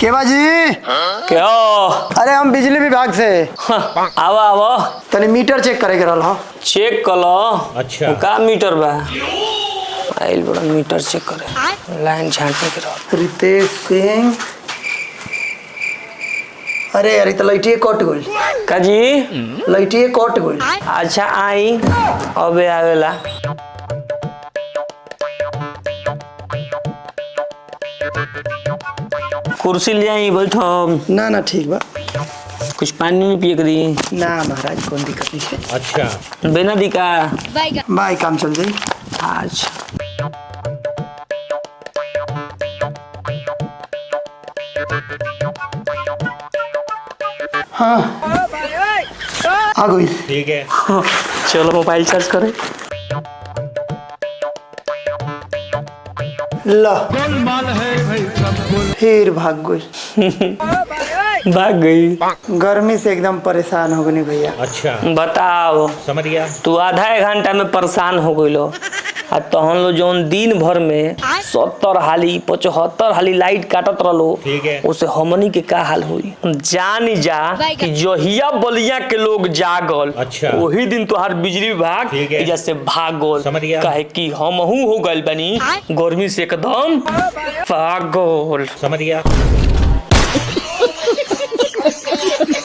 केवा जी क्या? अरे हम बिजली विभाग से आवा आवा तनी मीटर चेक करे के रहल चेक कलो। अच्छा का मीटर बा? आइल बड़ा मीटर चेक करे, लाइन छांटने के रह। रितेश सिंह। अरे यार तो लाइटिए कट गई। का जी? लाइटिए कट गई। अच्छा आई अबे आवेला। कुर्सी ले आई बैठो। ना ना ठीक बा। कुछ पानी नहीं पिए करी? ना महाराज कोई दिक्कत नहीं है। अच्छा बिना दिका भाई काम चल जाई। अच्छा हाँ आ गई। ठीक है। चलो मोबाइल चार्ज करें। ला फिर भाग गई। भाग गई। गर्मी से एकदम परेशान हो गई भैया। अच्छा बताओ समझ गया। तू आधा एक घंटा में परेशान हो गई लो। तहन लो जौन दिन भर में 70 हाली 75 हाली लाइट काटत रहो। ठीक है। उसे हमनी के का हाल हुई जान जा कि जहिया बलिया के लोग जागल। अच्छा। वही दिन तोहार बिजली विभाग ठीक है। जैसे भागल। समझ गया। काहे कि हमहू हो गइल बनी गर्मी से एकदम पागल। समझ गया।